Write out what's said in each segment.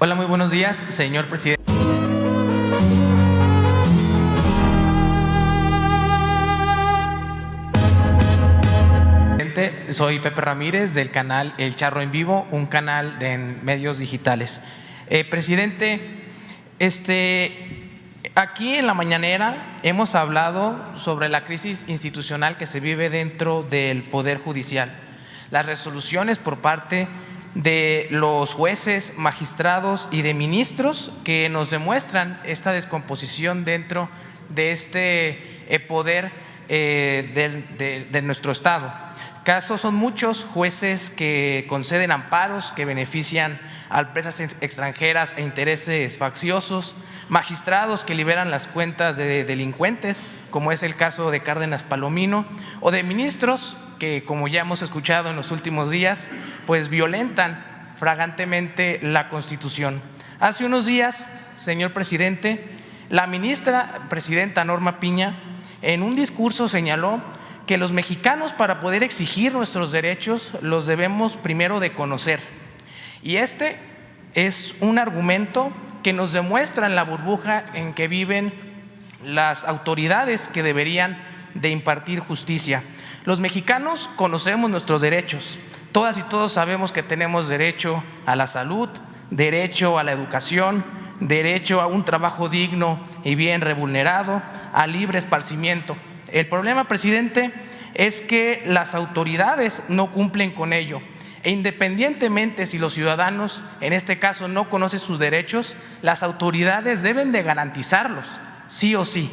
Hola, muy buenos días, señor presidente. Soy Pepe Ramírez del canal El Charro en Vivo, un canal de medios digitales. Presidente, aquí en la mañanera hemos hablado sobre la crisis institucional que se vive dentro del Poder Judicial, las resoluciones por parte de los jueces, magistrados y de ministros que nos demuestran esta descomposición dentro de este poder de nuestro Estado. Casos son muchos: jueces que conceden amparos que benefician a empresas extranjeras e intereses facciosos, magistrados que liberan las cuentas de delincuentes, como es el caso de Cárdenas Palomino, o de ministros que, como ya hemos escuchado en los últimos días, pues violentan flagrantemente la Constitución. Hace unos días, señor presidente, la presidenta Norma Piña, en un discurso señaló que los mexicanos, para poder exigir nuestros derechos, los debemos primero de conocer. Y este es un argumento que nos demuestra en la burbuja en que viven las autoridades que deberían de impartir justicia. Los mexicanos conocemos nuestros derechos. Todas y todos sabemos que tenemos derecho a la salud, derecho a la educación, derecho a un trabajo digno y bien remunerado, a libre esparcimiento. El problema, presidente, es que las autoridades no cumplen con ello. E independientemente si los ciudadanos, en este caso, no conocen sus derechos, las autoridades deben de garantizarlos, sí o sí.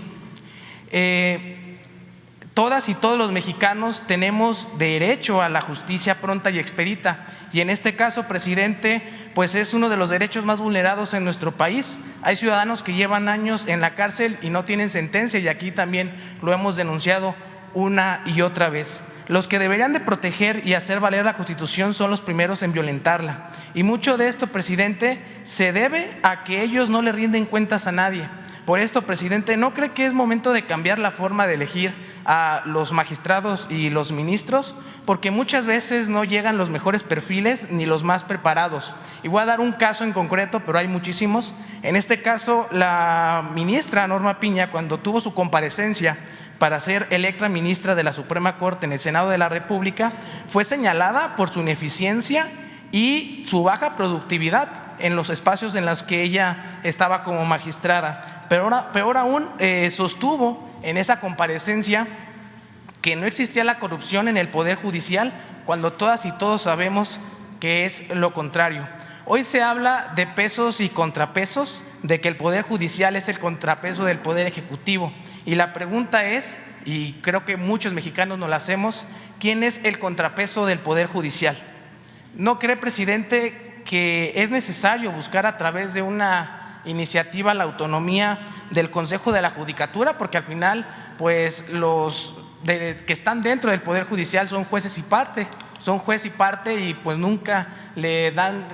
Todas y todos los mexicanos tenemos derecho a la justicia pronta y expedita, y en este caso, presidente, pues es uno de los derechos más vulnerados en nuestro país. Hay ciudadanos que llevan años en la cárcel y no tienen sentencia, y aquí también lo hemos denunciado una y otra vez. Los que deberían de proteger y hacer valer la Constitución son los primeros en violentarla, y mucho de esto, presidente, se debe a que ellos no le rinden cuentas a nadie. Por esto, presidente, ¿no cree que es momento de cambiar la forma de elegir a los magistrados y los ministros? Porque muchas veces no llegan los mejores perfiles ni los más preparados. Y voy a dar un caso en concreto, pero hay muchísimos. En este caso, la ministra Norma Piña, cuando tuvo su comparecencia para ser electa ministra de la Suprema Corte en el Senado de la República, fue señalada por su ineficiencia y su baja productividad en los espacios en los que ella estaba como magistrada. Pero peor aún, sostuvo en esa comparecencia que no existía la corrupción en el Poder Judicial, cuando todas y todos sabemos que es lo contrario. Hoy se habla de pesos y contrapesos, de que el Poder Judicial es el contrapeso del Poder Ejecutivo. Y la pregunta es, y creo que muchos mexicanos nos la hacemos, ¿quién es el contrapeso del Poder Judicial? ¿No cree, presidente, que es necesario buscar a través de una iniciativa la autonomía del Consejo de la Judicatura? Porque al final, pues que están dentro del Poder Judicial son jueces y parte, y pues nunca le dan,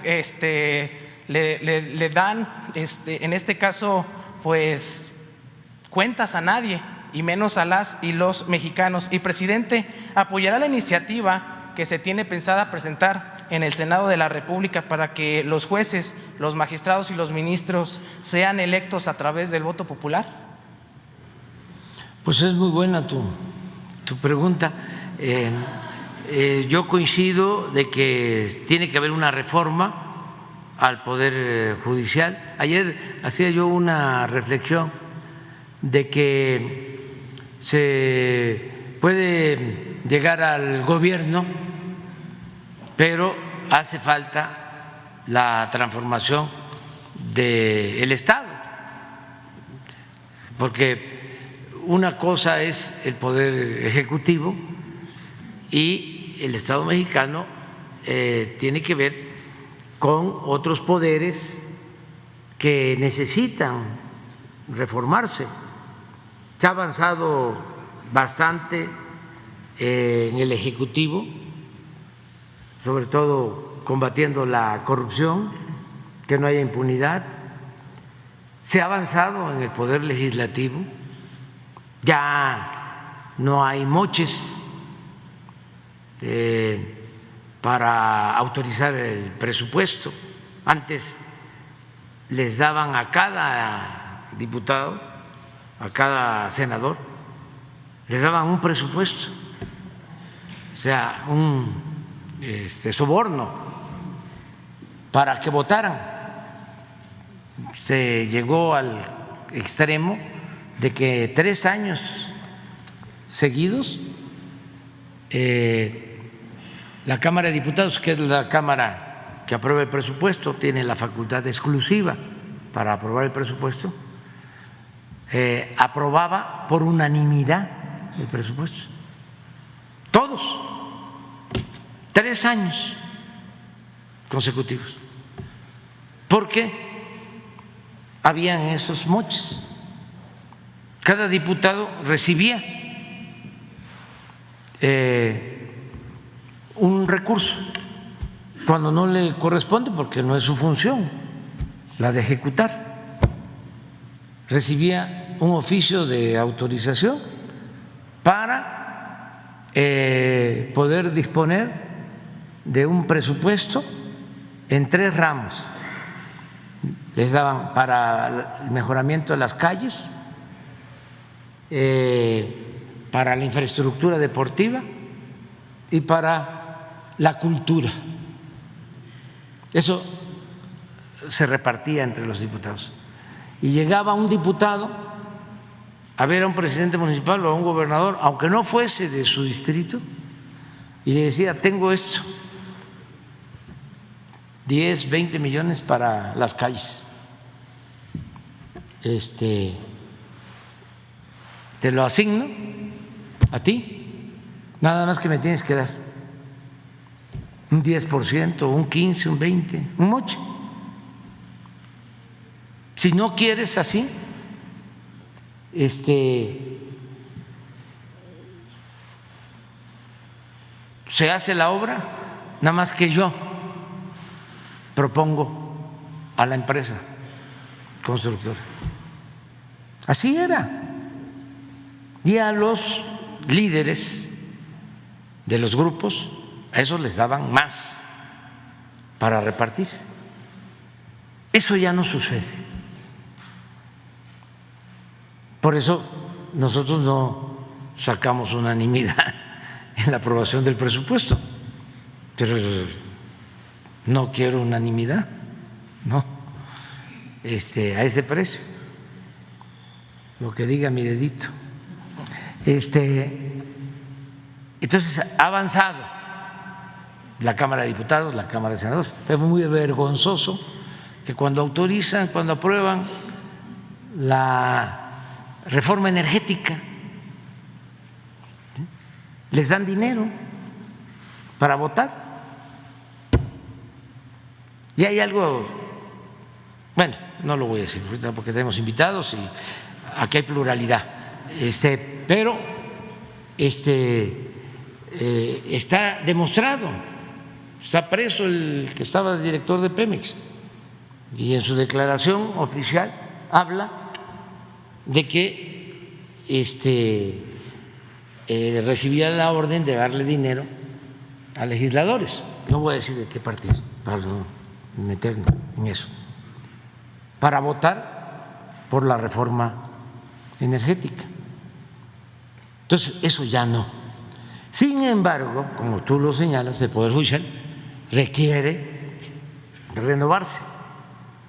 en este caso, pues cuentas a nadie, y menos a las y los mexicanos. Y, presidente, ¿apoyará la iniciativa que se tiene pensada presentar en el Senado de la República para que los jueces, los magistrados y los ministros sean electos a través del voto popular? Pues es muy buena tu pregunta. Yo coincido de que tiene que haber una reforma al Poder Judicial. Ayer hacía yo una reflexión de que se puede llegar al gobierno, pero hace falta la transformación del Estado, porque una cosa es el Poder Ejecutivo y el Estado mexicano tiene que ver con otros poderes que necesitan reformarse. Se ha avanzado bastante en el Ejecutivo, sobre todo combatiendo la corrupción, que no haya impunidad. Se ha avanzado en el Poder Legislativo, ya no hay moches para autorizar el presupuesto. Antes les daban a cada diputado, a cada senador, les daban un presupuesto, o sea, un soborno para que votaran. Se llegó al extremo de que 3 años seguidos la Cámara de Diputados, que es la Cámara que aprueba el presupuesto, tiene la facultad exclusiva para aprobar el presupuesto, aprobaba por unanimidad el presupuesto. Todos, 3 años consecutivos. ¿Por qué? Habían esos moches. Cada diputado recibía un recurso cuando no le corresponde, porque no es su función la de ejecutar. Recibía un oficio de autorización para poder disponer de un presupuesto en 3 ramos. Les daban para el mejoramiento de las calles, para la infraestructura deportiva y para la cultura. Eso se repartía entre los diputados. Y llegaba un diputado a ver a un presidente municipal o a un gobernador, aunque no fuese de su distrito, y le decía: tengo esto, 10, 20 millones para las calles, te lo asigno a ti, nada más que me tienes que dar un 10%, un 15%, un 20%, un moche. Si no quieres así, se hace la obra, nada más que yo propongo a la empresa constructora. Así era. Y a los líderes de los grupos, a esos les daban más para repartir. Eso ya no sucede. Por eso nosotros no sacamos unanimidad en la aprobación del presupuesto, pero no quiero unanimidad, no, a ese precio, lo que diga mi dedito. Entonces ha avanzado la Cámara de Diputados, la Cámara de Senadores. Fue muy vergonzoso que cuando autorizan, cuando aprueban la reforma energética, les dan dinero para votar. Y hay algo, bueno, no lo voy a decir ahorita porque tenemos invitados y aquí hay pluralidad, pero está demostrado, está preso el que estaba de director de Pemex, y en su declaración oficial habla de que recibía la orden de darle dinero a legisladores, no voy a decir de qué partido para no meterme en eso, para votar por la reforma energética. Entonces eso ya no. Sin embargo, como tú lo señalas, el Poder Judicial requiere renovarse,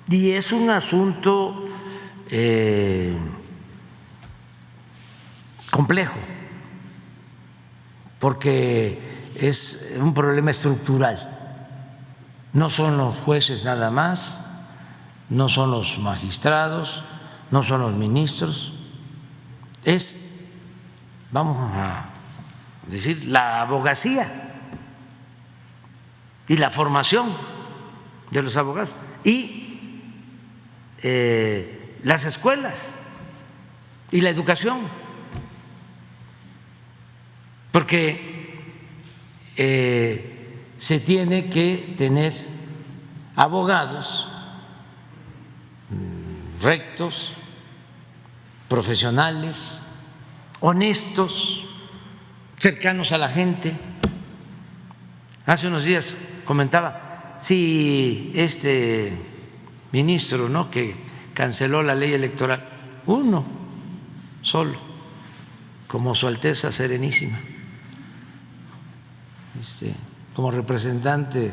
y es un asunto complejo, porque es un problema estructural. No son los jueces nada más, no son los magistrados, no son los ministros, es, vamos a decir, la abogacía y la formación de los abogados y las escuelas y la educación, porque se tiene que tener abogados rectos, profesionales, honestos, cercanos a la gente. Hace unos días comentaba, si ministro, ¿no?, que canceló la ley electoral, uno solo, como Su Alteza Serenísima, como representante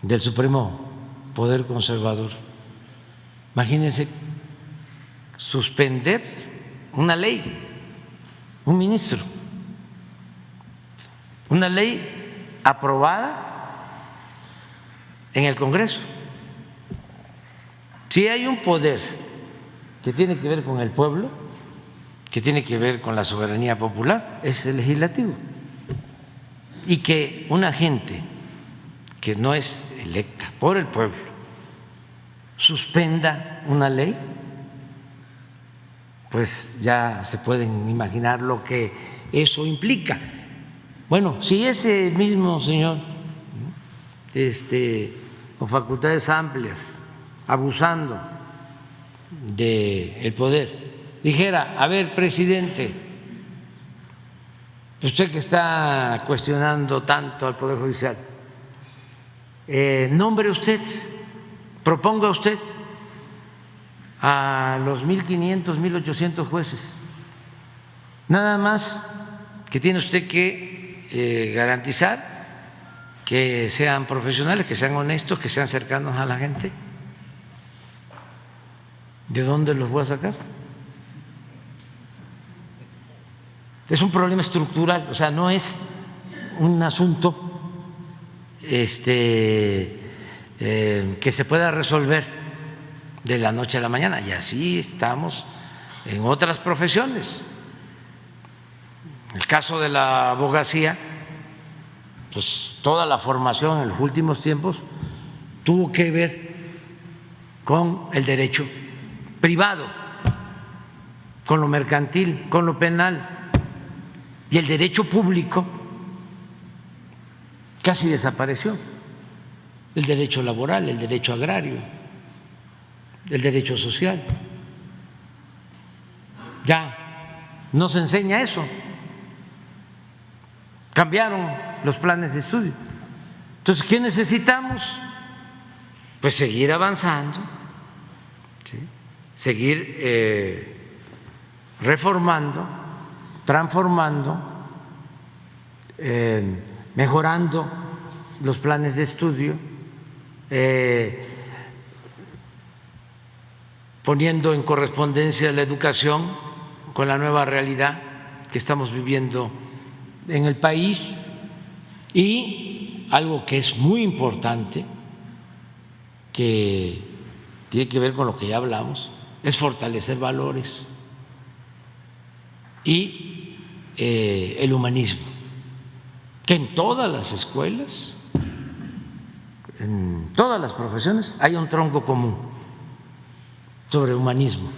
del Supremo Poder Conservador. Imagínense suspender una ley, un ministro, una ley aprobada en el Congreso. Si hay un poder que tiene que ver con el pueblo, que tiene que ver con la soberanía popular, es el legislativo. Y que una gente que no es electa por el pueblo suspenda una ley, pues ya se pueden imaginar lo que eso implica. Bueno, si ese mismo señor con facultades amplias, abusando del poder, dijera: a ver, presidente, usted que está cuestionando tanto al Poder Judicial, nombre usted, proponga usted a los 1.500, 1.800 jueces. Nada más que tiene usted que garantizar que sean profesionales, que sean honestos, que sean cercanos a la gente. ¿De dónde los voy a sacar? Es un problema estructural, o sea, no es un asunto que se pueda resolver de la noche a la mañana, y así estamos en otras profesiones. El caso de la abogacía, pues toda la formación en los últimos tiempos tuvo que ver con el derecho privado, con lo mercantil, con lo penal, y el derecho público casi desapareció. El derecho laboral, el derecho agrario, el derecho social. Ya no se enseña eso. Cambiaron los planes de estudio. Entonces, ¿qué necesitamos? Pues seguir avanzando, ¿sí?, seguir reformando, transformando, mejorando los planes de estudio, poniendo en correspondencia la educación con la nueva realidad que estamos viviendo en el país. Y algo que es muy importante, que tiene que ver con lo que ya hablamos, es fortalecer valores y el humanismo, que en todas las escuelas, en todas las profesiones, hay un tronco común sobre humanismo,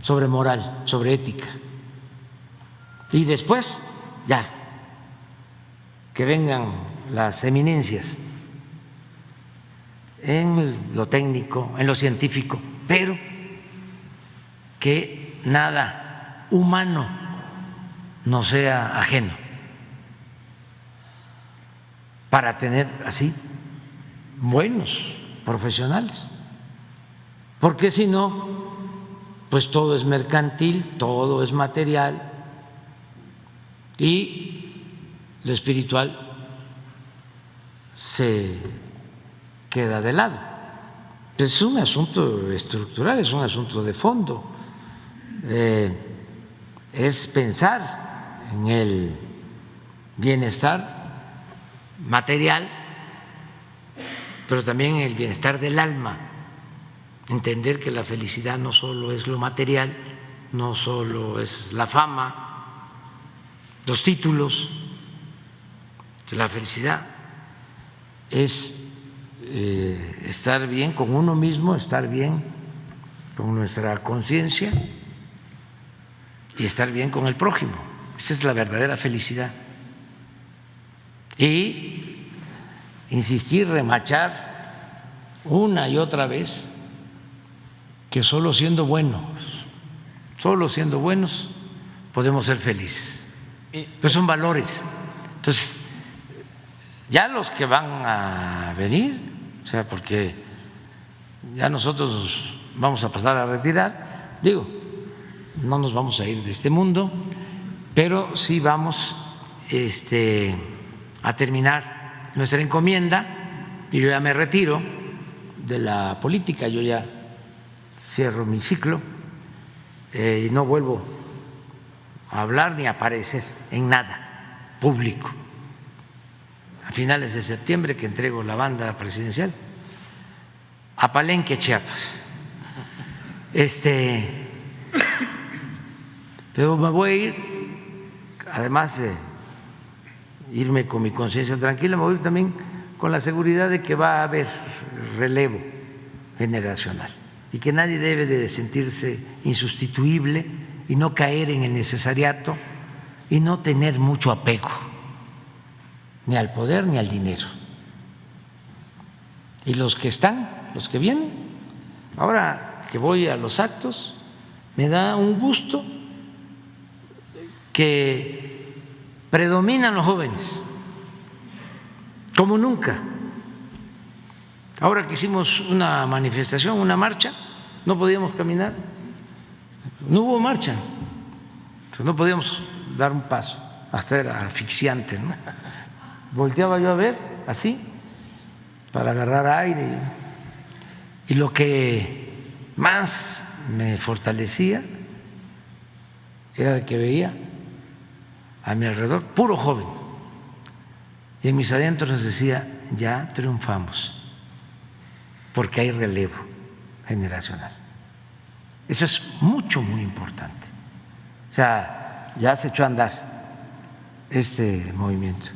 sobre moral, sobre ética. Y después, ya, que vengan las eminencias en lo técnico, en lo científico, pero que nada humano no sea ajeno, para tener así buenos profesionales, porque si no, pues todo es mercantil, todo es material, y lo espiritual se queda de lado. Es un asunto estructural, es un asunto de fondo, es pensar en el bienestar material, pero también en el bienestar del alma, entender que la felicidad no solo es lo material, no solo es la fama, los títulos. La felicidad es estar bien con uno mismo, estar bien con nuestra conciencia y estar bien con el prójimo. Esa es la verdadera felicidad. Y insistir, remachar una y otra vez que solo siendo buenos podemos ser felices. Pues son valores. Entonces, ya los que van a venir, o sea, porque ya nosotros vamos a pasar a retirar. Digo, no nos vamos a ir de este mundo, pero sí vamos a terminar nuestra encomienda y yo ya me retiro de la política, yo ya cierro mi ciclo y no vuelvo a hablar ni a aparecer en nada público. A finales de septiembre, que entrego la banda presidencial a Palenque, Chiapas. Pero me voy a ir, además de irme con mi conciencia tranquila, me voy a ir también con la seguridad de que va a haber relevo generacional y que nadie debe de sentirse insustituible y no caer en el necesariato y no tener mucho apego ni al poder ni al dinero. Y los que están, los que vienen, ahora que voy a los actos, me da un gusto que predominan los jóvenes, como nunca. Ahora que hicimos una manifestación, una marcha, no podíamos caminar, no hubo marcha, no podíamos dar un paso, hasta era asfixiante, ¿no? Volteaba yo a ver así para agarrar aire y lo que más me fortalecía era que veía a mi alrededor puro joven y en mis adentros decía: ya triunfamos, porque hay relevo generacional. Eso es muy importante. O sea, ya se echó a andar este movimiento.